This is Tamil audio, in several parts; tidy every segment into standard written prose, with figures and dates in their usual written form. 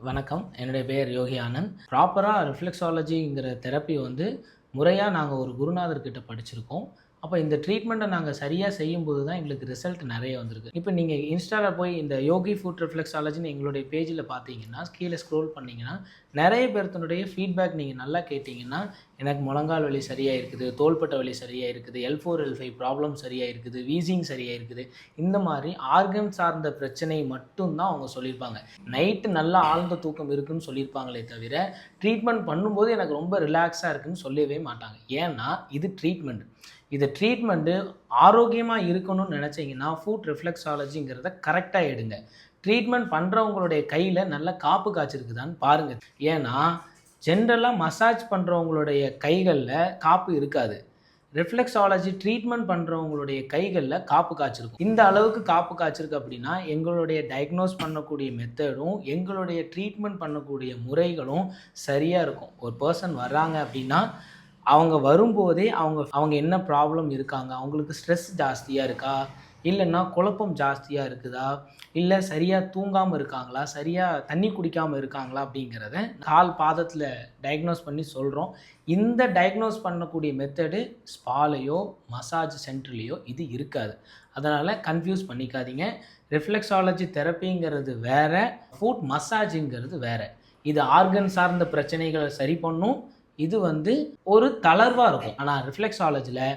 வணக்கம். என்னுடைய பெயர் யோகி ஆனந்த். ப்ராப்பராக ரிஃப்ளெக்ஸாலஜிங்கிற தெரப்பி முறையாக நாங்கள் ஒரு குருநாதர்கிட்ட படிச்சிருக்கோம். அப்போ இந்த ட்ரீட்மெண்ட்டை நாங்கள் சரியாக செய்யும்போது தான் எங்களுக்கு ரிசல்ட் நிறைய வந்திருக்கு. இப்போ நீங்கள் இன்ஸ்டாவில் போய் இந்த யோகி ஃபுட் ரிஃப்ளெக்ஸாலஜின்னு எங்களுடைய பேஜில் பார்த்தீங்கன்னா, கீழே ஸ்க்ரோல் பண்ணிங்கன்னா நிறைய பேர்த்தனுடைய ஃபீட்பேக் நீங்கள் நல்லா கேட்டிங்கன்னா, எனக்கு முழங்கால் வலி சரியாக இருக்குது, தோள்பட்டை வலி சரியாக இருக்குது, L4 L5 ப்ராப்ளம் சரியாக இருக்குது, வீசிங் சரியாக இருக்குது, இந்த மாதிரி ஆர்கன் சார்ந்த பிரச்சனை மட்டும்தான் அவங்க சொல்லியிருப்பாங்க. நைட்டு நல்லா ஆழ்ந்த தூக்கம் இருக்குதுன்னு சொல்லியிருப்பாங்களே தவிர, ட்ரீட்மெண்ட் பண்ணும்போது எனக்கு ரொம்ப ரிலாக்ஸாக இருக்குதுன்னு சொல்லவே மாட்டாங்க. ஏன்னா இது ட்ரீட்மெண்ட். இது ட்ரீட்மெண்ட்டு ஆரோக்கியமாக இருக்கணும்னு நினச்சிங்கன்னா ஃபுட் ரிஃப்ளெக்ஸாலஜிங்கிறத கரெக்டாக எடுங்க. ட்ரீட்மெண்ட் பண்ணுறவங்களுடைய கையில் நல்ல காப்பு காய்ச்சிருக்குதான்னு பாருங்கள். ஏன்னா ஜென்ரலாக மசாஜ் பண்ணுறவங்களுடைய கைகளில் காப்பு இருக்காது. ரிஃப்ளெக்ஸாலஜி ட்ரீட்மெண்ட் பண்ணுறவங்களுடைய கைகளில் காப்பு காய்ச்சிருக்கும். இந்த அளவுக்கு காப்பு காய்ச்சிருக்கு அப்படின்னா எங்களுடைய டயக்னோஸ் பண்ணக்கூடிய மெத்தடும் எங்களுடைய ட்ரீட்மெண்ட் பண்ணக்கூடிய முறைகளும் சரியாக இருக்கும். ஒரு பர்சன் வர்றாங்க அப்படின்னா அவங்க வரும்போதே அவங்க என்ன ப்ராப்ளம் இருக்காங்க, அவங்களுக்கு ஸ்ட்ரெஸ் ஜாஸ்தியாக இருக்கா, இல்லைன்னா குழப்பம் ஜாஸ்தியாக இருக்குதா, இல்லை சரியாக தூங்காமல் இருக்காங்களா, சரியாக தண்ணி குடிக்காமல் இருக்காங்களா அப்படிங்கிறத கால் பாதத்தில் டயக்னோஸ் பண்ணி சொல்கிறோம். இந்த டயக்னோஸ் பண்ணக்கூடிய மெத்தடு ஸ்பாலையோ மசாஜ் சென்டர்லேயோ இது இருக்காது. அதனால் கன்ஃபியூஸ் பண்ணிக்காதீங்க. ரிஃப்ளெக்ஸாலஜி தெரப்பிங்கிறது வேறு, ஃபுட் மசாஜுங்கிறது வேறு. இது ஆர்கன் சார்ந்த பிரச்சனைகளை சரி பண்ணும். இது ஒரு தளர்வாக இருக்கும். ஆனால் ரிஃப்ளெக்ஸாலஜியில்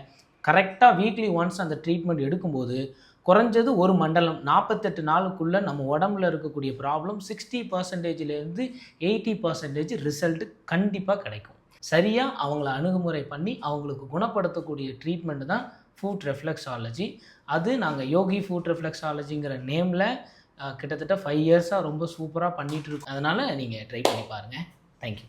கரெக்டாக வீக்லி ஒன்ஸ் அந்த ட்ரீட்மெண்ட் எடுக்கும்போது குறைஞ்சது ஒரு மண்டலம் 48 நாளுக்குள்ளே நம்ம உடம்புல இருக்கக்கூடிய ப்ராப்ளம் 60%லேருந்து 80% ரிசல்ட்டு கண்டிப்பாக கிடைக்கும். சரியாக அவங்கள அணுகுமுறை பண்ணி அவங்களுக்கு குணப்படுத்தக்கூடிய ட்ரீட்மெண்ட் தான் ஃபுட் ரிஃப்ளெக்ஸாலஜி. அது நாங்கள் யோகி ஃபுட் ரிஃப்ளெக்ஸாலஜிங்கிற நேமில் கிட்டத்தட்ட 5 இயர்ஸாக ரொம்ப சூப்பராக பண்ணிகிட்ருக்கோம். அதனால் நீங்கள் ட்ரை பண்ணி பாருங்கள். தேங்க்யூ.